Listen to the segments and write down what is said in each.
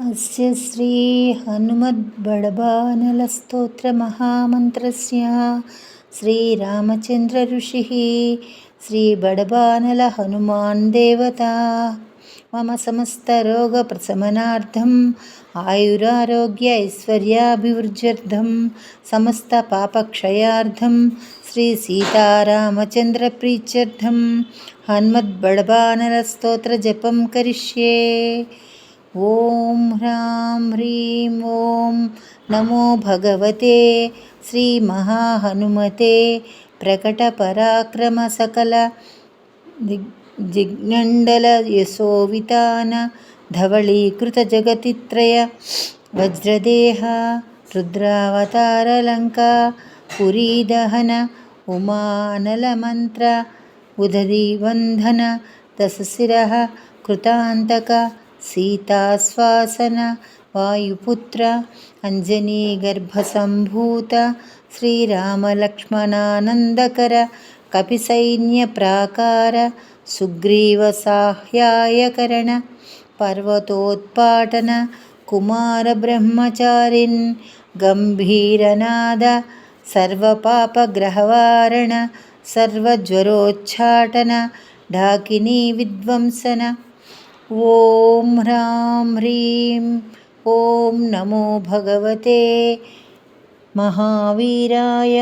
अस्य श्री हनुमद्बडबानलस्तोत्रमहामन्त्रस्य श्रीरामचन्द्रऋषिः श्रीबडबानलहनुमान् देवता मम समस्तरोगप्रशमनार्थम् आयुरारोग्य ऐश्वर्याभिवृद्ध्यर्थं समस्तपापक्षयार्थं श्रीसीतारामचन्द्रप्रीत्यर्थं हनुमद्बडबानलस्तोत्रजपं करिष्ये। ओम ह्रां ह्रीं ओं नमो भगवते श्री महाहनुमते प्रकटपराक्रम सकल जिग्नण्डल यशोवितान धवलीकृत जगतित्रय वज्रदेह रुद्रावतारलंका पुरीदहन उमानलमन्त्र उदधिवन्धन दशशिरः कृतान्तक सीताश्वासन वायुपुत्र अंजनीगर्भसम्भूत श्रीरामलक्ष्मणानन्दकर कपिसैन्यप्राकार सुग्रीवसाह्यायकरण पर्वतोत्पाटन कुमारब्रह्मचारिन् गम्भीरनाद सर्वपापग्रहवारण सर्वज्वरोच्चाटन ढाकिनी विध्वंसन। ओम ह्रां ह्रीं ओं नमो भगवते महावीराय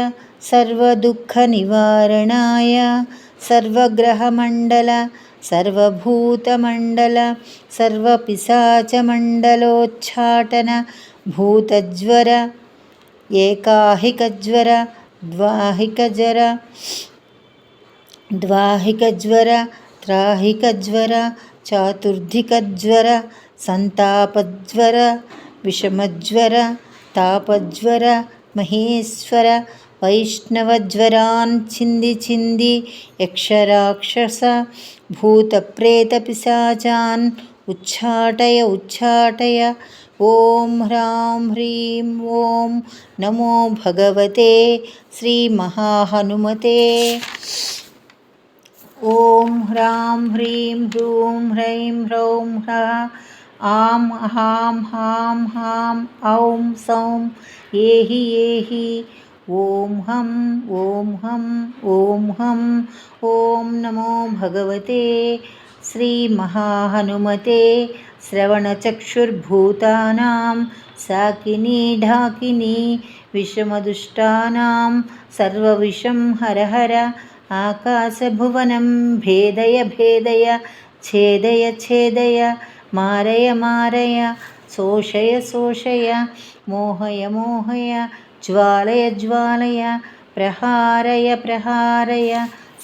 सर्वदुःखनिवारणाय सर्वग्रहमण्डल सर्वभूतमण्डल सर्वपिशाचमण्डलोच्चाटन भूतज्वर एकाहिकज्वर द्वाहिकज्वर त्राहिकज्वर चातुर्धिकज्वर संतापज्वर विषमज्वर तापज्वर महेश्वर वैष्णवज्वरान् छिन्दी यक्षराक्षस भूतप्रेतपिशाचान् उच्चाटय। ओम ह्रां ह्रीं ओं नमो भगवते श्रीमहाहनुमते। ओम ह्रां ह्रीं ह्रूं ह्रैं ह्रौं ह्रः आं हां हां हां औं सौं येहि ओम हं ओम हं ओम हं। ओम नमो भगवते श्रीमहाहनुमते श्रवणचक्षुर्भूतानां साकिनी ढाकिनी विषमदुष्टानां सर्वविषं हर हर आकाशभुवनं भेदय छेदय मारय शोषय मोहय ज्वालय प्रहारय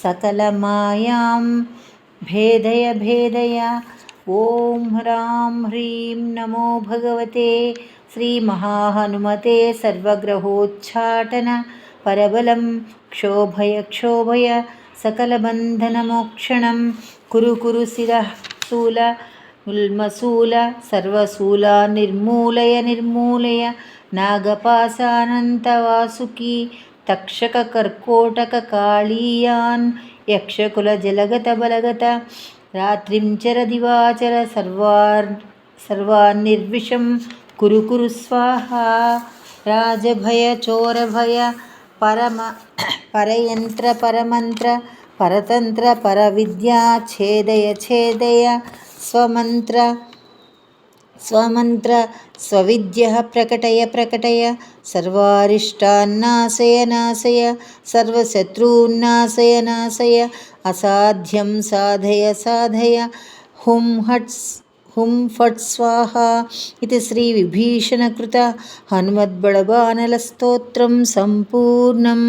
सकलमायां भेदय। ओम ह्रां ह्रीं नमो भगवते श्रीमहाहनुमते सर्वग्रहोच्चाटन परबलं क्षोभय सकलबन्धनमोक्षणं कुरु शिरः शूल उल्मशूल सर्वशूला निर्मूलय नागपाशानन्तवासुकी तक्षककर्कोटककालीयान् यक्षकुलजलगत रात्रिं चर दिवाचर सर्वान् निर्विषं कुरु स्वाहा। राजभय चोरभय परयंत्र परमंत्र परतंत्र परविद्या छेदय स्वमंत्र स्वविद्यः प्रकटय सर्वारिष्टान्नाशय सर्वशत्रून्नाशय असाध्यं साधय हुं फट् स्वाहा। इति श्री विभीषणकृत हनुमद्बडबानलस्तोत्रं सम्पूर्णम्।